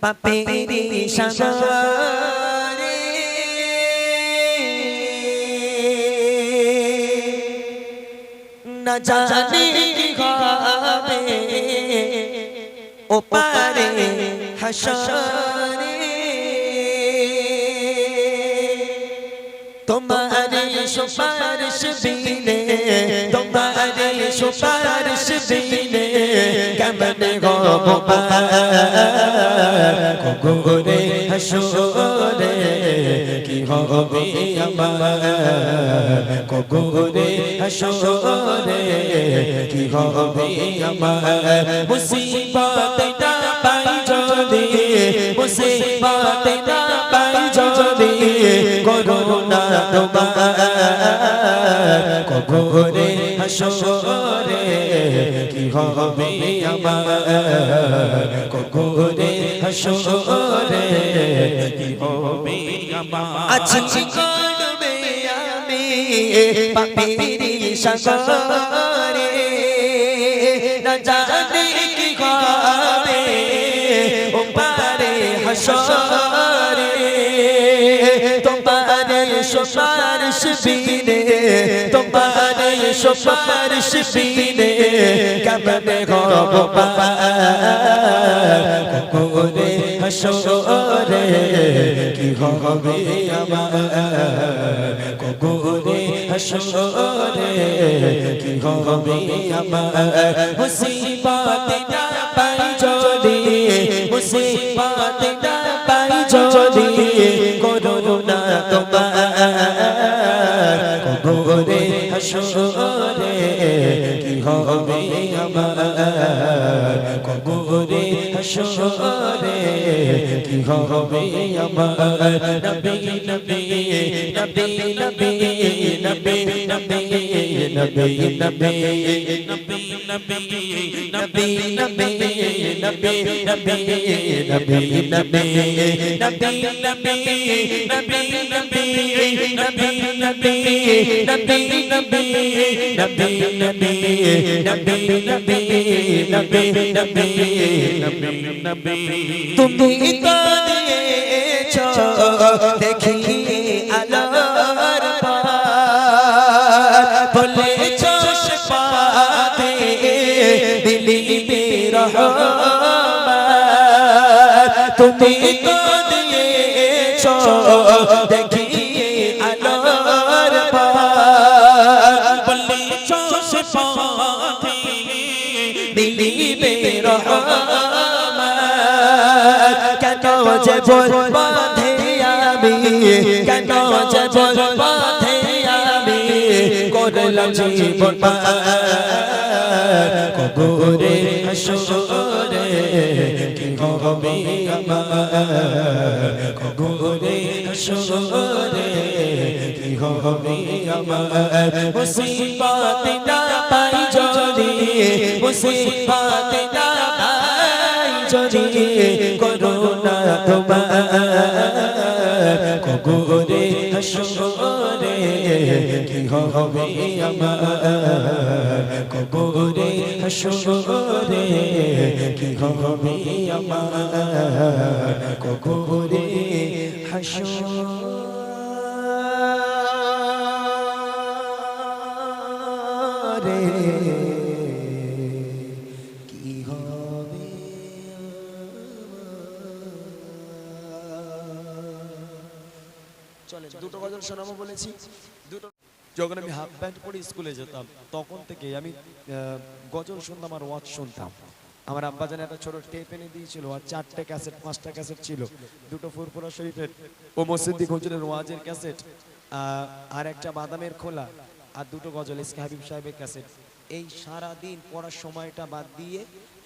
পাপেরি সাগরে না জানি কি হবে ও পারে হাসরে তোমারে সুপারিশ বিনে তোমারে সুপারিশ বিনে কেমনে গব গোরে হাসরে কি হবে আমার গোরে হাসরে কি হবে আমার মুসিবত না পাই যদি মুসিবত না পাই যদি করুণা তোমার গোরে হাসরে কি হবে আমার গোরে হাসরে কি হবে আমার আছি করবে আমি পাপেরি সাগরে না জানি কি হবে ও পারে হাসরে তোমারে সুপারিশ বিনে তোমারে সুপারিশ বিনে কেমনে গব গোরে হাসরে কি হবে আমার গোরে হাসরে কি হবে আমার মুসিবত না পাই যদি মুসিবত না পাই যদি করুণা তোমার গোরে হাসরে কি হবে আমার গোরে হাসরে কি হবে আমার নবী নবী নবী নবী নবী নবী নবী নবী নবী নবী নবী নবী নবী নবী নবী নবী তুমি তো দিয়েছো দেখি আলোর বলেছো পাতে দিলি রহমত তুমি তো দিয়েছো দেখি আলোর বলেছো পাতে দিলি রহমত কেন যে বল বাঁধে আমি কেন যে বল বাঁধে আমি করলাম জীবন গোরে হাসরে কি হবে আমার গোরে হাসরে কি হবে আমার মুসিবত না পাই যদি মুসিবত না পাই যদি করুণা তোমার গোরে হাসরে কি হবে আমার গোরে হাসরে কি হবে আমার গোরে হাসরে কি হবে চলে দুটো গজল শোনাবো বলেছি দুটো যখন আমি হাফ প্যান্ট পরে স্কুলে যেতাম তখন থেকে আমি গজল শুনতাম আর ওয়াজ শুনতাম আমার আব্বাজান একটা ছোট টেপ এনে দিয়েছিল আর 4টে ক্যাসেট 5টা ক্যাসেট ছিল দুটো ফুরফুরা শরীফের ও মসজিদি হুজুরের ওয়াজের ক্যাসেট আর একটা বাদামের খোলা আর দুটো গজল ইসকে হাবিব সাহেবের ক্যাসেট এই সারা দিন পড়ার সময়টা বাদ দিয়ে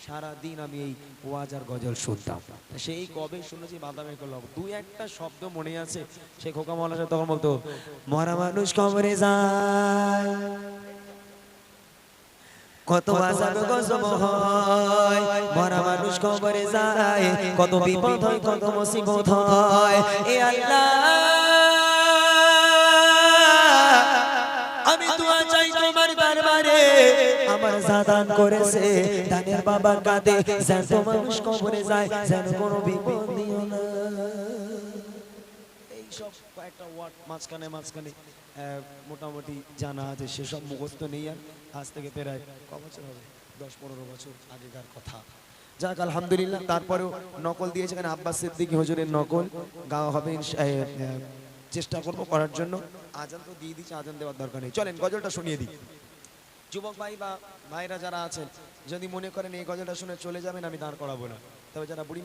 সারা দিন আমি এই ওয়াজ আর গজল শুনতাম সেই কবে শুনেছি বাদামের খোলা দুই একটা শব্দ মনে আছে সেই খোকা মাওলানা তখন বলতো মরা মানুষ কবরে যায় কত আযাব গজব হয় মরা মানুষ কবরে যায় কত বিপদ হয় কত মুসিবত হয় এ আল্লাহ আমি দুয়া চাই তোমার দরবারে আমার জাদান করেছে দানের বাবা কাঁদে যেন মানুষ কবরে যায় যেন কোনো বিপদ দিও না এই সব কয়েকটা ওয়ার্ড মাঝখানে মাঝখানে মোটামুটি জানা আছে সেসব মুখস্থ নেই আর আজ থেকে প্রায় ক বছর হবে 10-15 বছর আগেকার কথা যাক আলহামদুলিল্লাহ তারপরেও নকল দিয়েছে এখানে আব্বাস সিদ্দিকী হুজুরের নকল গাওয়া হবে চেষ্টা করব করার জন্য আজান তো দিয়ে দিচ্ছে আজান দেওয়ার দরকার নেই চলেন গজলটা শুনিয়ে দিই যুবক ভাই বা ভাইরা যারা আছেন যদি মনে করেন এই গজলটা শুনে চলে যাবেন আমি দাঁড় করাবো না তবে যারা বুড়িমা